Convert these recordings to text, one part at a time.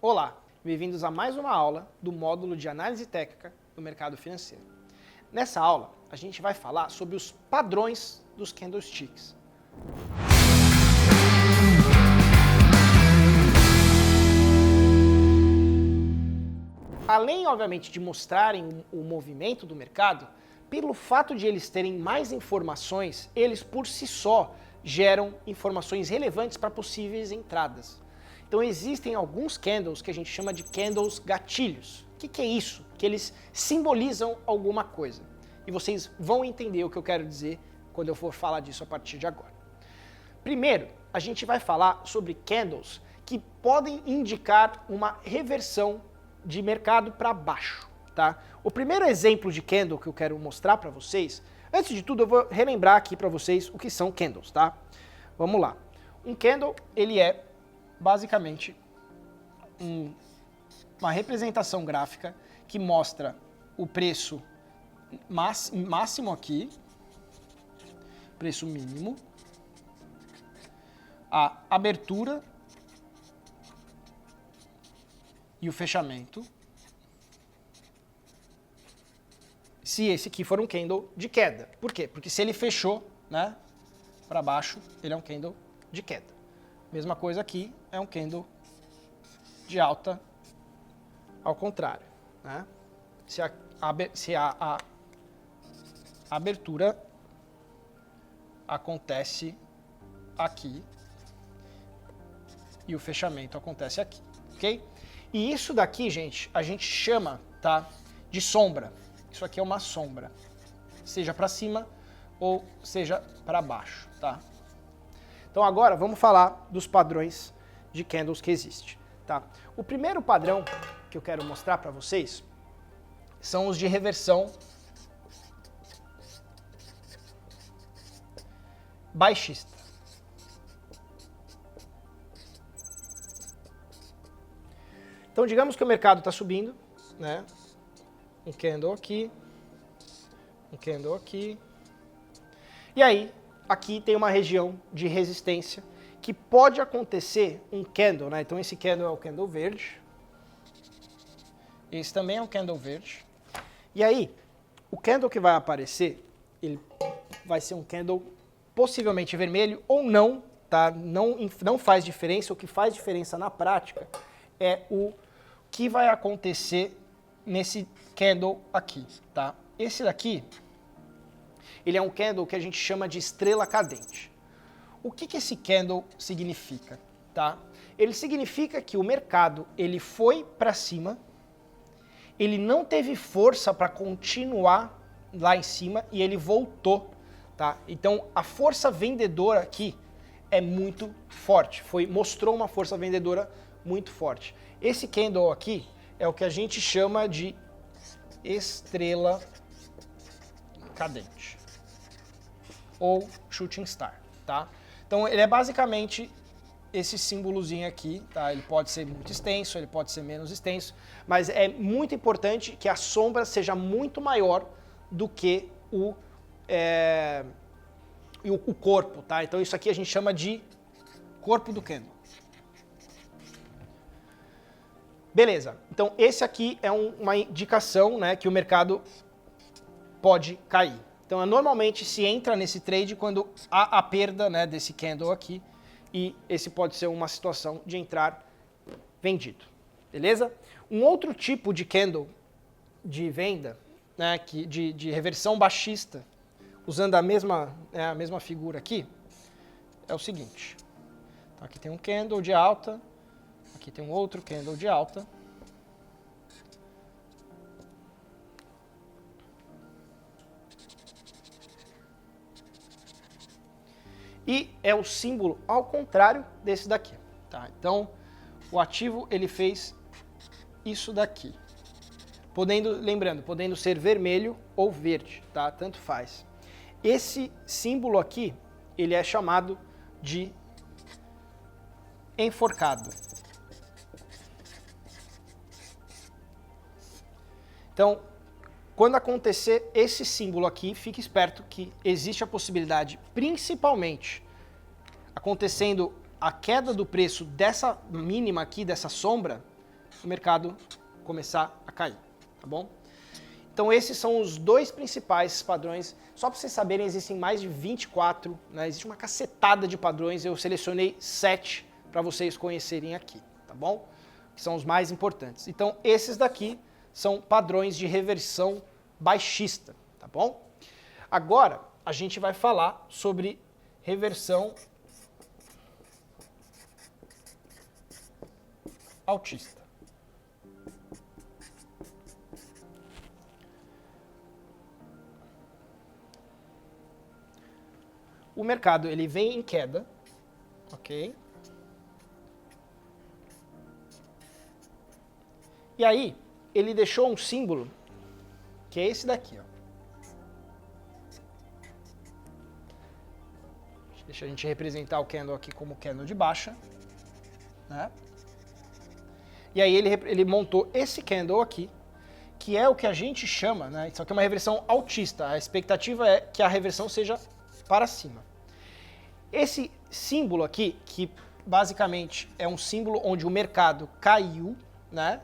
Olá, bem-vindos a mais uma aula do módulo de análise técnica do mercado financeiro. Nessa aula, a gente vai falar sobre os padrões dos candlesticks. Além, obviamente, de mostrarem o movimento do mercado, pelo fato de eles terem mais informações, eles por si só geram informações relevantes para possíveis entradas. Então existem alguns candles que a gente chama de candles gatilhos. O que é isso? Que eles simbolizam alguma coisa. E vocês vão entender o que eu quero dizer quando eu for falar disso a partir de agora. Primeiro, a gente vai falar sobre candles que podem indicar uma reversão de mercado para baixo, tá? O primeiro exemplo de candle que eu quero mostrar para vocês, antes de tudo eu vou relembrar aqui para vocês o que são candles, tá? Vamos lá. Um candle, ele é basicamente uma representação gráfica que mostra o preço máximo aqui, preço mínimo, a abertura e o fechamento, se esse aqui for um candle de queda. Por quê? Porque se ele fechou, né, para baixo, ele é um candle de queda. Mesma coisa aqui, é um candle de alta ao contrário, né? Se a abertura acontece aqui e o fechamento acontece aqui, ok? E isso daqui, gente, a gente chama, tá, de sombra. Isso aqui é uma sombra, seja para cima ou seja para baixo, tá? Então agora vamos falar dos padrões de candles que existem, tá? O primeiro padrão que eu quero mostrar para vocês são os de reversão baixista. Então digamos que o mercado está subindo, né? Um candle aqui, um candle aqui, e aí aqui tem uma região de resistência que pode acontecer um candle, né? Então esse candle é o candle verde, esse também é um candle verde, e aí o candle que vai aparecer, ele vai ser um candle possivelmente vermelho ou não, tá? Não faz diferença. O que faz diferença na prática é o que vai acontecer nesse candle aqui, tá? Esse daqui, ele é um candle que a gente chama de estrela cadente. O que esse candle significa, tá? Ele significa que o mercado, ele foi para cima, ele não teve força para continuar lá em cima e ele voltou, tá? Então, a força vendedora aqui é muito forte, mostrou uma força vendedora muito forte. Esse candle aqui é o que a gente chama de estrela cadente ou shooting star, tá? Então ele é basicamente esse símbolozinho aqui, tá? Ele pode ser muito extenso, ele pode ser menos extenso, mas é muito importante que a sombra seja muito maior do que o corpo, tá? Então isso aqui a gente chama de corpo do candle. Beleza, então esse aqui é uma indicação, né, que o mercado pode cair. Então normalmente se entra nesse trade quando há a perda, né, desse candle aqui, e esse pode ser uma situação de entrar vendido, beleza? Um outro tipo de candle de venda, né, de reversão baixista, usando a mesma figura aqui, é o seguinte. Então aqui tem um candle de alta, aqui tem um outro candle de alta. E é o símbolo ao contrário desse daqui, tá? Então, o ativo ele fez isso daqui. Podendo ser vermelho ou verde, tá? Tanto faz. Esse símbolo aqui, ele é chamado de enforcado. Então, quando acontecer esse símbolo aqui, fique esperto que existe a possibilidade, principalmente acontecendo a queda do preço dessa mínima aqui, dessa sombra, o mercado começar a cair, tá bom? Então esses são os dois principais padrões. Só para vocês saberem, existem mais de 24, né? Existe uma cacetada de padrões, eu selecionei 7 para vocês conhecerem aqui, tá bom? Que são os mais importantes. Então esses daqui são padrões de reversão baixista, tá bom? Agora a gente vai falar sobre reversão altista. O mercado ele vem em queda, ok? E aí ele deixou um símbolo que é esse daqui, ó. Deixa a gente representar o candle aqui como candle de baixa, né? E aí ele montou esse candle aqui, que é o que a gente chama, né? Isso aqui é uma reversão altista. A expectativa é que a reversão seja para cima. Esse símbolo aqui, que basicamente é um símbolo onde o mercado caiu, né?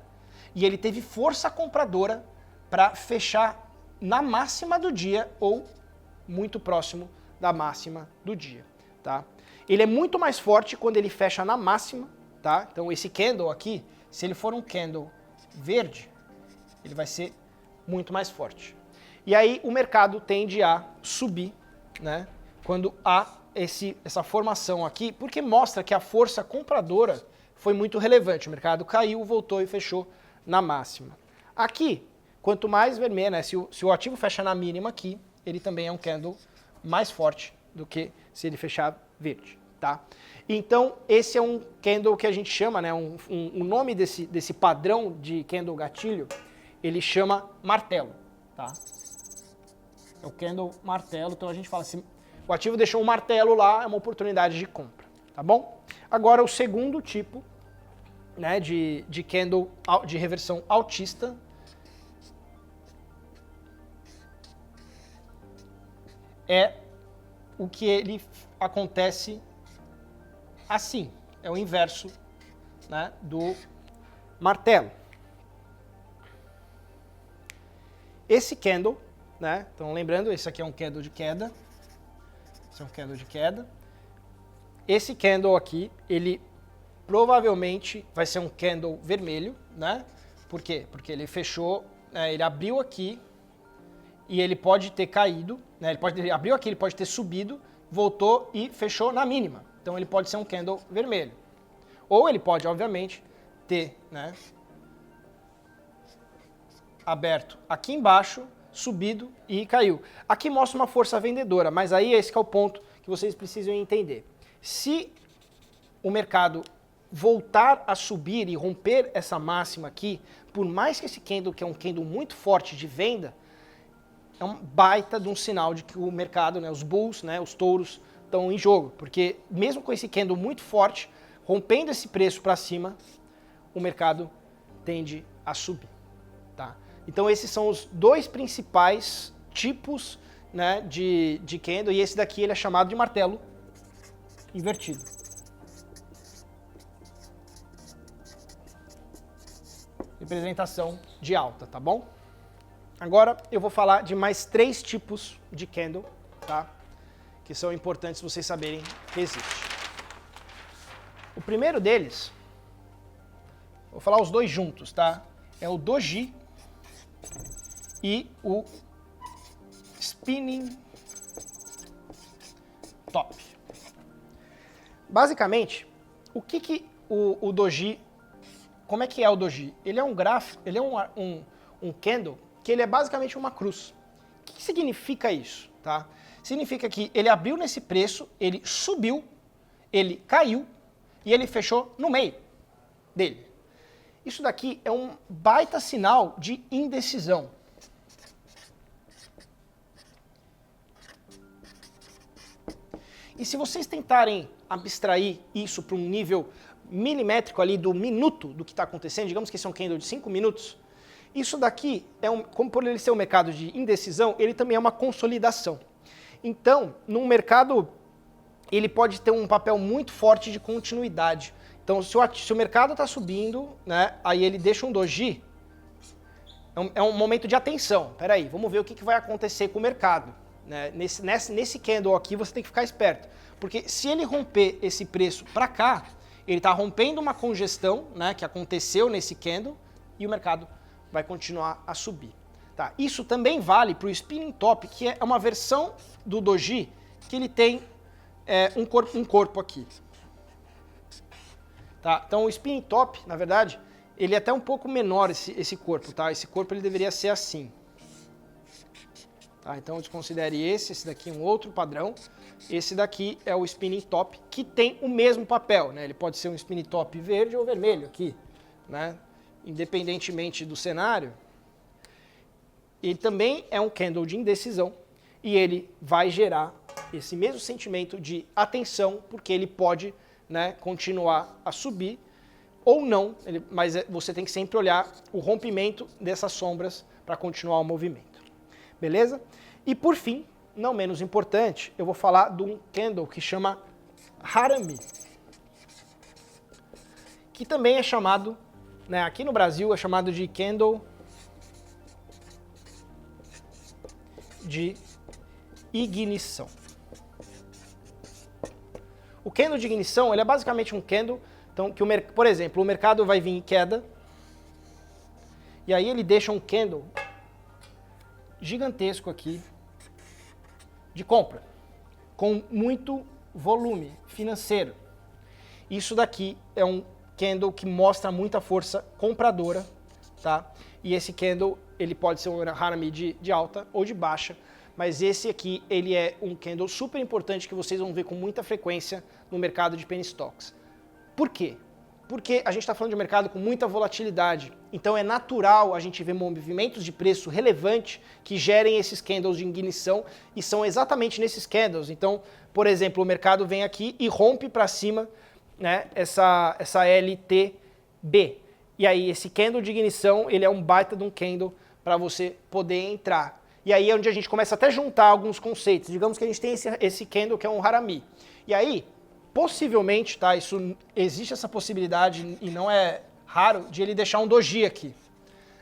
E ele teve força compradora para fechar na máxima do dia ou muito próximo da máxima do dia, tá? Ele é muito mais forte quando ele fecha na máxima, tá? Então esse candle aqui, se ele for um candle verde, ele vai ser muito mais forte. E aí o mercado tende a subir, né? Quando há essa formação aqui, porque mostra que a força compradora foi muito relevante. O mercado caiu, voltou e fechou na máxima. Aqui, quanto mais vermelho, né? Se o ativo fecha na mínima aqui, ele também é um candle mais forte do que se ele fechar verde, tá? Então, esse é um candle que a gente chama, né? O nome desse padrão de candle gatilho, ele chama martelo, tá? É o candle martelo, então a gente fala assim, o ativo deixou um martelo lá, é uma oportunidade de compra, tá bom? Agora o segundo tipo, né, de candle de reversão altista é o que ele acontece assim, é o inverso, né, do martelo. Esse candle, né, então lembrando, esse aqui é um candle de queda, esse é um candle de queda. Esse candle aqui, ele provavelmente vai ser um candle vermelho, né? Por quê? Porque ele fechou, ele abriu aqui e ele pode ter caído, né? Ele abriu aqui, ele pode ter subido, voltou e fechou na mínima. Então ele pode ser um candle vermelho. Ou ele pode, obviamente, ter, né, aberto aqui embaixo, subido e caiu. Aqui mostra uma força vendedora, mas aí esse que é o ponto que vocês precisam entender. Se o mercado voltar a subir e romper essa máxima aqui, por mais que esse candle, que é um candle muito forte de venda, é um baita de um sinal de que o mercado, né, os bulls, né, os touros, estão em jogo. Porque mesmo com esse candle muito forte, rompendo esse preço para cima, o mercado tende a subir, tá? Então esses são os dois principais tipos, né, de candle, e esse daqui ele é chamado de martelo invertido. Representação de alta, tá bom? Agora eu vou falar de mais 3 tipos de candle, tá? Que são importantes vocês saberem que existe. O primeiro deles, vou falar os dois juntos, tá? É o doji e o spinning top. Basicamente, o que o doji, como é que é o doji? Ele é um gráfico, ele é um candle que ele é basicamente uma cruz. O que significa isso, tá? Significa que ele abriu nesse preço, ele subiu, ele caiu e ele fechou no meio dele. Isso daqui é um baita sinal de indecisão. E se vocês tentarem abstrair isso para um nível milimétrico ali do minuto do que está acontecendo, digamos que esse é um candle de 5 minutos, isso daqui, como por ele ser um mercado de indecisão, ele também é uma consolidação. Então, num mercado, ele pode ter um papel muito forte de continuidade. Então, se o mercado está subindo, né, aí ele deixa um doji, é um momento de atenção. Espera aí, vamos ver o que vai acontecer com o mercado. Né? Nesse candle aqui, você tem que ficar esperto. Porque se ele romper esse preço para cá, ele está rompendo uma congestão, né, que aconteceu nesse candle e o mercado vai continuar a subir. Tá? Isso também vale para o spinning top, que é uma versão do doji que ele tem um corpo aqui. Tá? Então o spinning top, na verdade, ele é até um pouco menor esse corpo. Tá? Esse corpo ele deveria ser assim. Tá? Então desconsidere esse daqui é um outro padrão. Esse daqui é o spinning top, que tem o mesmo papel. Né? Ele pode ser um spinning top verde ou vermelho aqui. Né? Independentemente do cenário. Ele também é um candle de indecisão e ele vai gerar esse mesmo sentimento de atenção, porque ele pode, né, continuar a subir ou não, mas você tem que sempre olhar o rompimento dessas sombras para continuar o movimento. Beleza? E por fim, não menos importante, eu vou falar de um candle que chama Harami, que também é chamado, né, aqui no Brasil é chamado de candle de ignição. O candle de ignição, ele é basicamente um candle, então, que por exemplo, o mercado vai vir em queda, e aí ele deixa um candle gigantesco aqui de compra, com muito volume financeiro. Isso daqui é um candle que mostra muita força compradora, tá? E esse candle, ele pode ser um Harami de alta ou de baixa, mas esse aqui, ele é um candle super importante que vocês vão ver com muita frequência no mercado de penny stocks. Por quê? Porque a gente está falando de um mercado com muita volatilidade, então é natural a gente ver movimentos de preço relevante que gerem esses candles de ignição e são exatamente nesses candles. Então, por exemplo, o mercado vem aqui e rompe para cima, né, essa LTB. E aí esse candle de ignição, ele é um baita de um candle para você poder entrar. E aí é onde a gente começa até a juntar alguns conceitos. Digamos que a gente tem esse candle que é um Harami. E aí, possivelmente, tá, existe essa possibilidade, e não é raro, de ele deixar um doji aqui.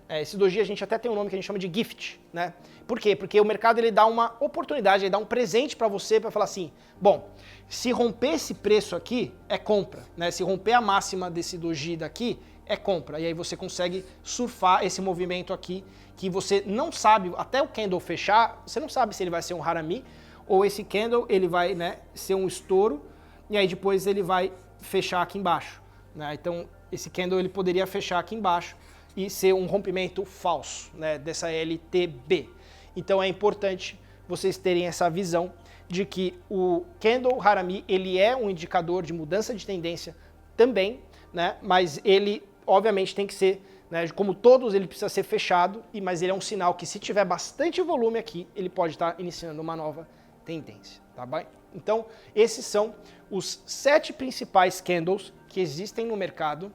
Esse doji a gente até tem um nome que a gente chama de gift. Né? Por quê? Porque o mercado ele dá uma oportunidade, ele dá um presente para você para falar assim, bom, se romper esse preço aqui, é compra. Né? Se romper a máxima desse doji daqui, é compra. E aí você consegue surfar esse movimento aqui, que você não sabe, até o candle fechar, você não sabe se ele vai ser um Harami, ou esse candle ele vai, né, ser um estouro, e aí depois ele vai fechar aqui embaixo. Né? Então esse candle ele poderia fechar aqui embaixo e ser um rompimento falso, né, dessa LTB. Então é importante vocês terem essa visão de que o candle Harami ele é um indicador de mudança de tendência também, né, mas ele obviamente tem que ser, né, como todos, ele precisa ser fechado, mas ele é um sinal que se tiver bastante volume aqui, ele pode estar iniciando uma nova tendência, tá bem? Então, esses são os 7 principais candles que existem no mercado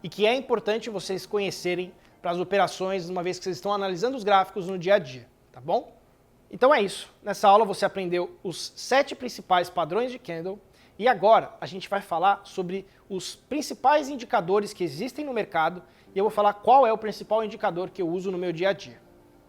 e que é importante vocês conhecerem para as operações, uma vez que vocês estão analisando os gráficos no dia a dia, tá bom? Então é isso. Nessa aula você aprendeu os 7 principais padrões de candle e agora a gente vai falar sobre os principais indicadores que existem no mercado e eu vou falar qual é o principal indicador que eu uso no meu dia a dia.